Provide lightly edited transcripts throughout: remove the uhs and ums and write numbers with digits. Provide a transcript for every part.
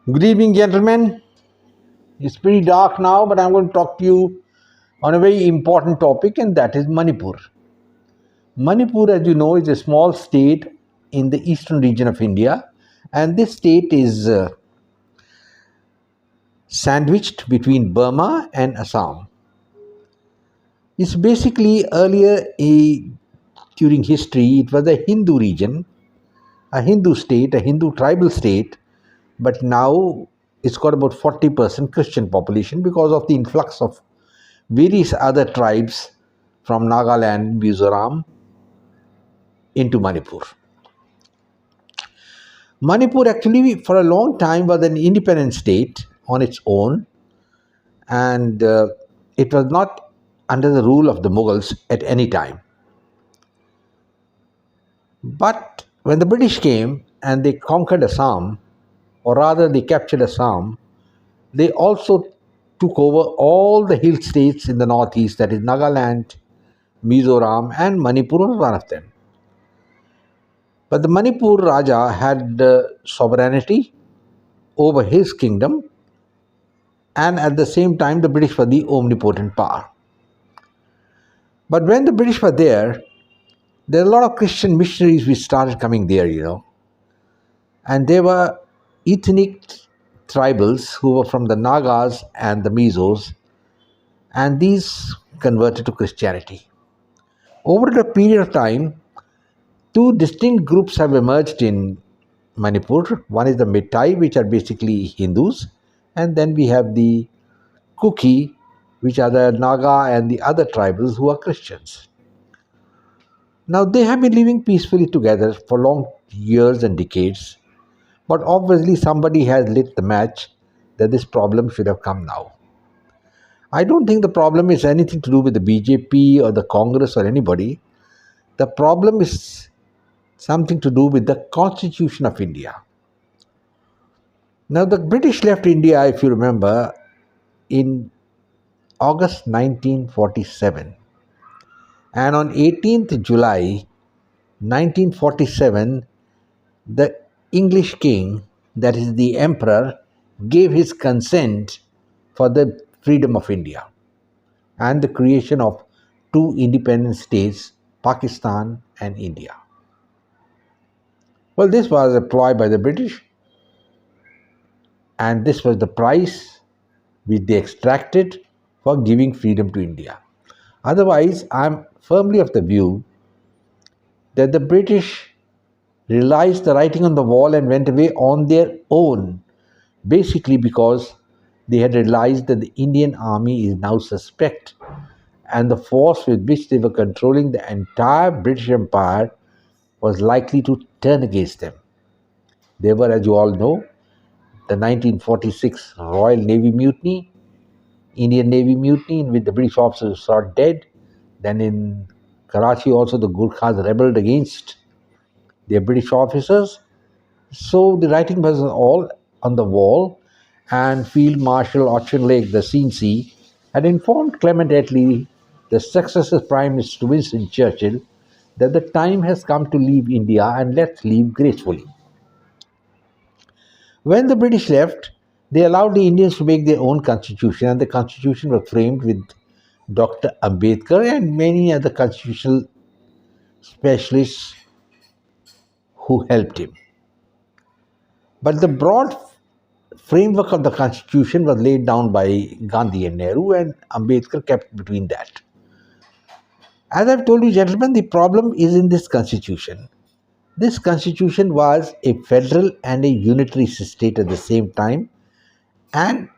Good evening, gentlemen. It's pretty dark now, but I'm going to talk to you on a very important topic, and that is Manipur. Manipur, as you know, is a small state in the eastern region of India, and this state is sandwiched between Burma and Assam. It's basically during history, it was a Hindu region, a Hindu state, a Hindu tribal state, but now it's got about 40% Christian population because of the influx of various other tribes from Nagaland, Mizoram into Manipur. Manipur actually, for a long time, was an independent state on its own, and it was not under the rule of the Mughals at any time. But when the British came and they conquered Assam, or rather they captured Assam, they also took over all the hill states in the northeast, that is Nagaland, Mizoram, and Manipur was one of them. But the Manipur Raja had sovereignty over his kingdom, and at the same time, the British were the omnipotent power. But when the British were there are a lot of Christian missionaries which started coming there, and they were ethnic tribals who were from the Nagas and the Mizos, and these converted to Christianity. Over the period of time, two distinct groups have emerged in Manipur. One is the Metai, which are basically Hindus, and then we have the Kuki, which are the Naga and the other tribals who are Christians. Now, they have been living peacefully together for long years and decades, but obviously, somebody has lit the match that this problem should have come now. I don't think the problem is anything to do with the BJP or the Congress or anybody. The problem is something to do with the Constitution of India. Now, the British left India, if you remember, in August 1947. And on 18th July 1947, the English king, that is the emperor, gave his consent for the freedom of India and the creation of two independent states, Pakistan and India. Well, this was a ploy by the British, and this was the price which they extracted for giving freedom to India. Otherwise, I'm firmly of the view that the British realized the writing on the wall and went away on their own, basically because they had realized that the Indian army is now suspect, and the force with which they were controlling the entire British Empire was likely to turn against them. They were, as you all know, the 1946 Royal Navy Mutiny, Indian Navy Mutiny, in which the British officers were shot dead. Then in Karachi also the Gurkhas rebelled against their British officers. So the writing was all on the wall, and Field Marshal Auchinleck, the CNC, had informed Clement Attlee, the successor Prime Minister to Winston Churchill, that the time has come to leave India and let's leave gracefully. When the British left, they allowed the Indians to make their own constitution, and the constitution was framed with Dr. Ambedkar and many other constitutional specialists who helped him. But the broad framework of the constitution was laid down by Gandhi and Nehru, and Ambedkar kept between that. As I've told you, gentlemen, the problem is in this constitution. This constitution was a federal and a unitary state at the same time, and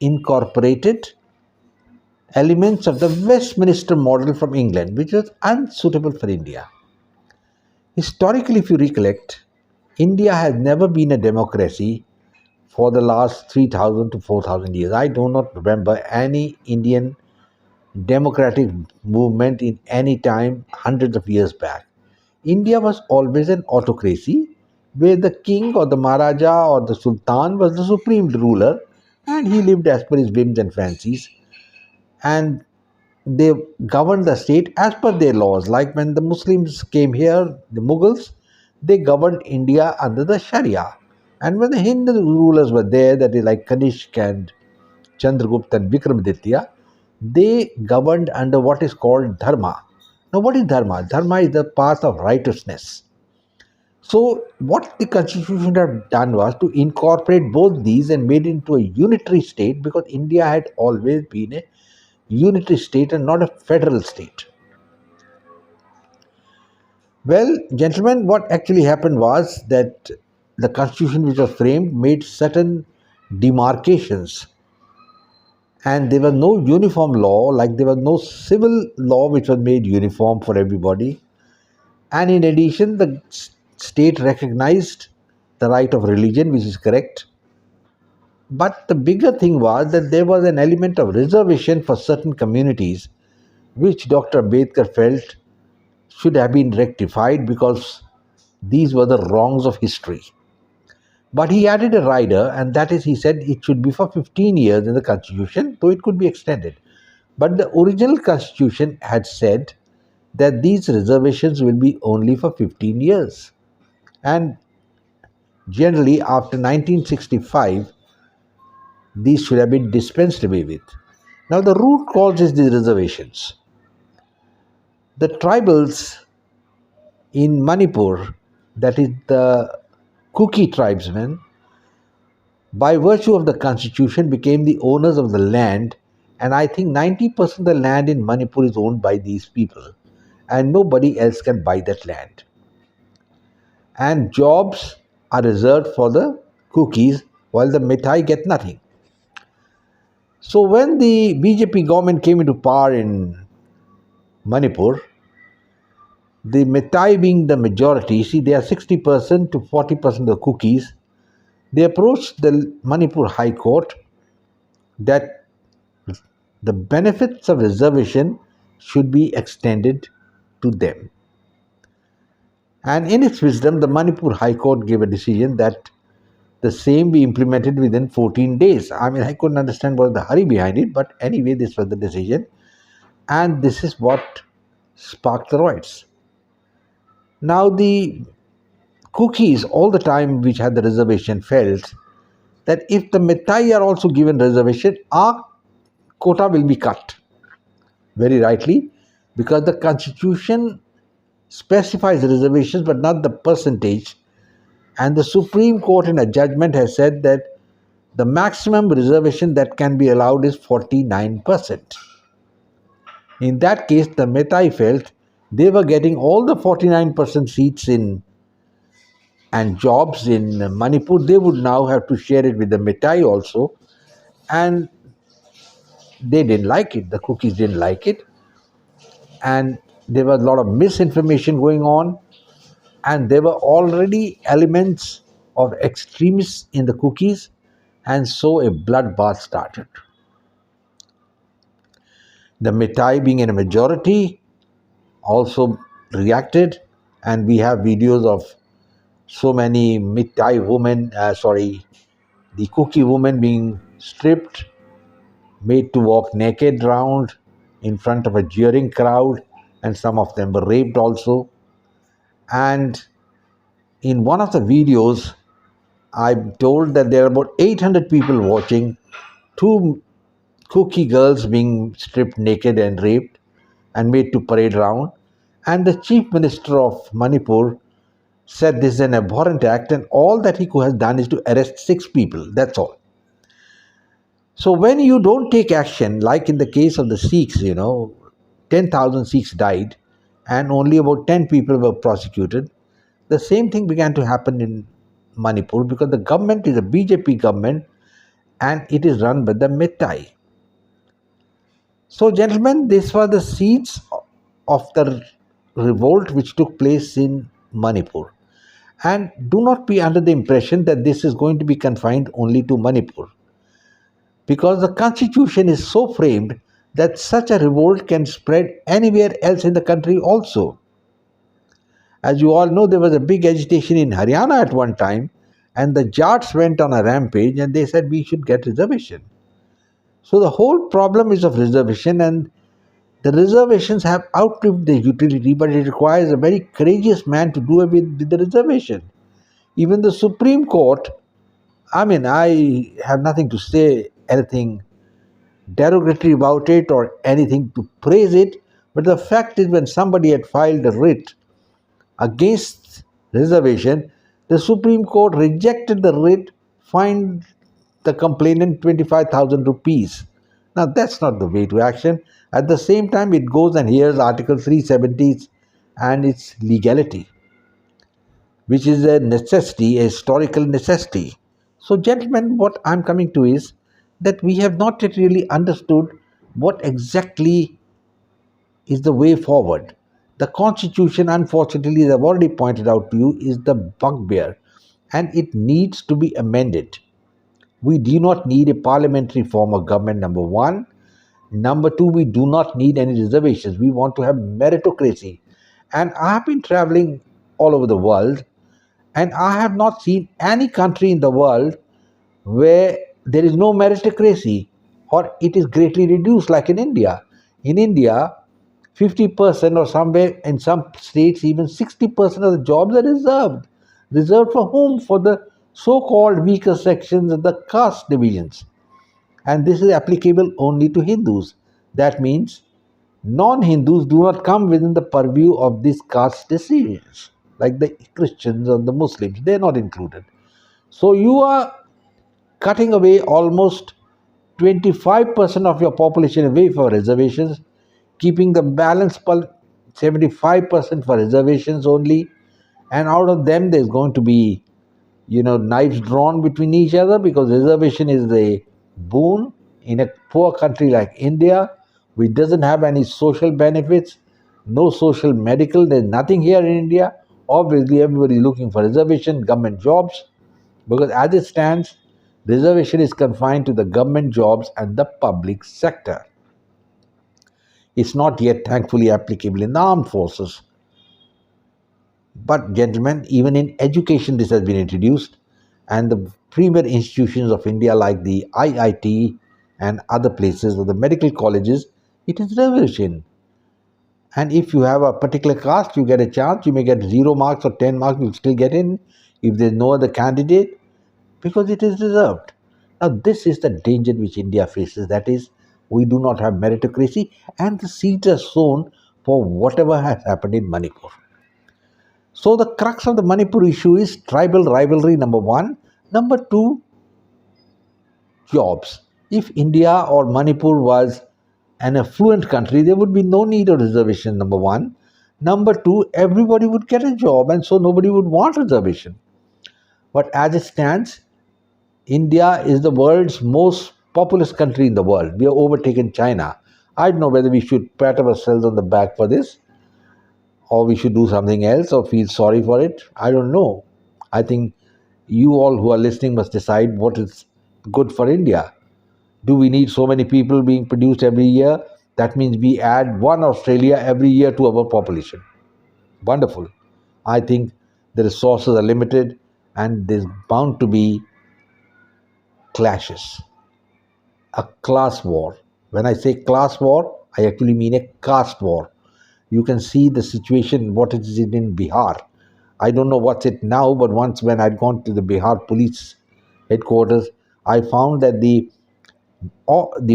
incorporated elements of the Westminster model from England, which was unsuitable for India. Historically, if you recollect, India has never been a democracy for the last 3,000 to 4,000 years. I do not remember any Indian democratic movement in any time hundreds of years back. India was always an autocracy where the king or the Maharaja or the Sultan was the supreme ruler, and he lived as per his whims and fancies, and they governed the state as per their laws. Like when the Muslims came here, the Mughals, they governed India under the Sharia. And when the Hindu rulers were there, that is like Kanishk and Chandragupta and Vikramaditya, they governed under what is called dharma. Now, what is dharma? Dharma is the path of righteousness. So, what the constitution had done was to incorporate both these and made it into a unitary state, because India had always been a unitary state and not a federal state. Well, gentlemen, what actually happened was that the constitution which was framed made certain demarcations, and there was no uniform law, like there was no civil law which was made uniform for everybody. And in addition, the state recognized the right of religion, which is correct. But the bigger thing was that there was an element of reservation for certain communities, which Dr. Ambedkar felt should have been rectified because these were the wrongs of history. But he added a rider, and that is, he said it should be for 15 years in the constitution, though it could be extended. But the original constitution had said that these reservations will be only for 15 years. And generally, after 1965, these should have been dispensed away with. Now, the root cause is the reservations. The tribals in Manipur, that is the Kuki tribesmen, by virtue of the constitution became the owners of the land, and I think 90% of the land in Manipur is owned by these people, and nobody else can buy that land. And jobs are reserved for the Kukis, while the Metai get nothing. So when the BJP government came into power in Manipur, the Metai being the majority, see they are 60% to 40% of the Kukis, they approached the Manipur High Court that the benefits of reservation should be extended to them. And in its wisdom, the Manipur High Court gave a decision that the same be implemented within 14 days. I mean, I couldn't understand what was the hurry behind it, but anyway, this was the decision. And this is what sparked the riots. Now, the Kukis, all the time which had the reservation, felt that if the Metai are also given reservation, our quota will be cut. Very rightly, because the constitution specifies reservations but not the percentage, and the Supreme Court in a judgment has said that the maximum reservation that can be allowed is 49%. In that case, the Metai felt they were getting all the 49% seats in and jobs in Manipur. They would now have to share it with the Metai also, and they didn't like it. The Kukis didn't like it, and there was a lot of misinformation going on, and there were already elements of extremists in the Kukis, and so a bloodbath started. The Metai, being in a majority, also reacted, and we have videos of so many Metai women, the Kuki women being stripped, made to walk naked round in front of a jeering crowd, and some of them were raped also. And in one of the videos, I'm told that there are about 800 people watching, two Kuki girls being stripped naked and raped and made to parade around. And the chief minister of Manipur said this is an abhorrent act, and all that he has done is to arrest 6 people. That's all. So when you don't take action, like in the case of the Sikhs, 10,000 Sikhs died and only about 10 people were prosecuted. The same thing began to happen in Manipur because the government is a BJP government and it is run by the Metai. So, gentlemen, these were the seeds of the revolt which took place in Manipur. And do not be under the impression that this is going to be confined only to Manipur, because the constitution is so framed that such a revolt can spread anywhere else in the country also. As you all know, there was a big agitation in Haryana at one time, and the Jats went on a rampage and they said we should get reservation. So the whole problem is of reservation, and the reservations have outlived their utility, but it requires a very courageous man to do away with the reservation. Even the Supreme Court I mean, I have nothing to say anything derogatory about it or anything to praise it, but the fact is, when somebody had filed a writ against reservation, the Supreme Court rejected the writ, fined the complainant 25,000 rupees. Now, that's not the way to action. At the same time, it goes and hears Article 370 and its legality, which is a necessity, a historical necessity. So, gentlemen, what I'm coming to is that we have not yet really understood what exactly is the way forward. The Constitution, unfortunately, as I've already pointed out to you, is the bugbear and it needs to be amended. We do not need a parliamentary form of government, number one. Number two, we do not need any reservations. We want to have meritocracy. And I have been traveling all over the world, and I have not seen any country in the world where there is no meritocracy or it is greatly reduced, like in India. In India, 50% or somewhere in some states, even 60% of the jobs are reserved. Reserved for whom? For the so called weaker sections of the caste divisions. And this is applicable only to Hindus. That means non Hindus do not come within the purview of these caste decisions, like the Christians or the Muslims, they are not included. So you are cutting away almost 25% of your population away for reservations, keeping the balance 75% for reservations only, and out of them there's going to be knives drawn between each other, because reservation is a boon in a poor country like India, which doesn't have any social benefits, no social medical, there's nothing here in India. Obviously everybody is looking for reservation, government jobs, because as it stands, reservation is confined to the government jobs and the public sector. It's not yet thankfully applicable in the armed forces. But, gentlemen, even in education, this has been introduced, and the premier institutions of India, like the IIT and other places, or the medical colleges, it is reservation. And if you have a particular caste, you get a chance. You may get 0 marks or 10 marks, you'll still get in if there's no other candidate, because it is reserved. Now, this is the danger which India faces. That is, we do not have meritocracy, and the seeds are sown for whatever has happened in Manipur. So the crux of the Manipur issue is tribal rivalry, number one. Number two, jobs. If India or Manipur was an affluent country, there would be no need of reservation, number one. Number two, everybody would get a job, and so nobody would want reservation. But as it stands, India is the world's most populous country in the world. We have overtaken China. I don't know whether we should pat ourselves on the back for this, or we should do something else, or feel sorry for it. I don't know. I think you all who are listening must decide what is good for India. Do we need so many people being produced every year? That means we add one Australia every year to our population. Wonderful. I think the resources are limited and there's bound to be clashes. A class war. When I say class war, I actually mean a caste war. You can see the situation, what it is in Bihar. I don't know what's it now, but once when I'd gone to the Bihar police headquarters, I found that the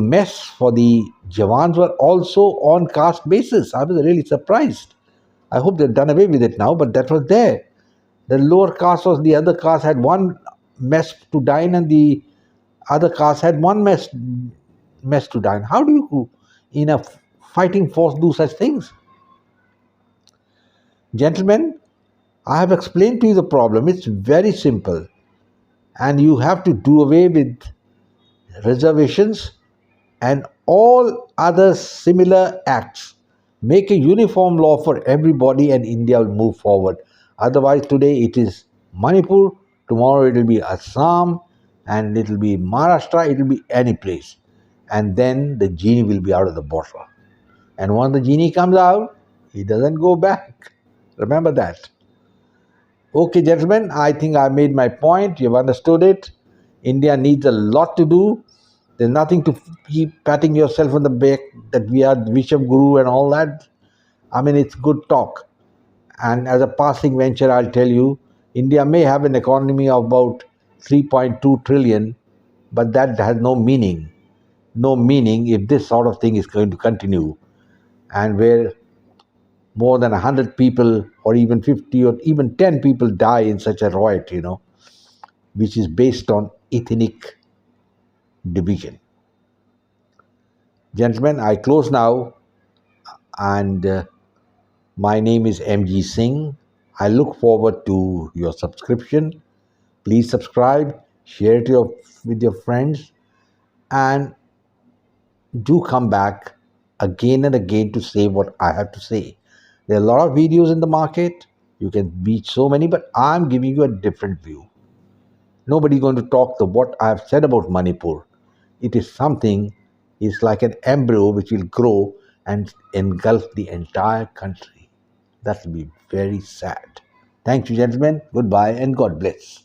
mess for the Jawans were also on caste basis. I was really surprised. I hope they've done away with it now, but that was there. The lower caste was the other caste had one mess to dine, and the other caste had one mess to dine. How do you, in a fighting force, do such things? Gentlemen, I have explained to you the problem. It's very simple. And you have to do away with reservations and all other similar acts. Make a uniform law for everybody and India will move forward. Otherwise, today it is Manipur, tomorrow it will be Assam, and it will be Maharashtra, it will be any place. And then the genie will be out of the bottle. And once the genie comes out, he doesn't go back. Remember that. Okay, gentlemen, I think I made my point. You've understood it. India needs a lot to do. There's nothing to keep patting yourself on the back that we are Visham Guru and all that. I mean, it's good talk. And as a passing venture, I'll tell you, India may have an economy of about 3.2 trillion, but that has no meaning. No meaning if this sort of thing is going to continue, and where more than 100 people or even 50 or even 10 people die in such a riot, which is based on ethnic division. Gentlemen, I close now, and my name is MG Singh. I look forward to your subscription. Please subscribe, share it with your friends, and do come back again and again to say what I have to say. There are a lot of videos in the market. You can reach so many, but I'm giving you a different view. Nobody's going to talk the what I've said about Manipur. It is something, it's like an embryo which will grow and engulf the entire country. That will be very sad. Thank you, gentlemen. Goodbye and God bless.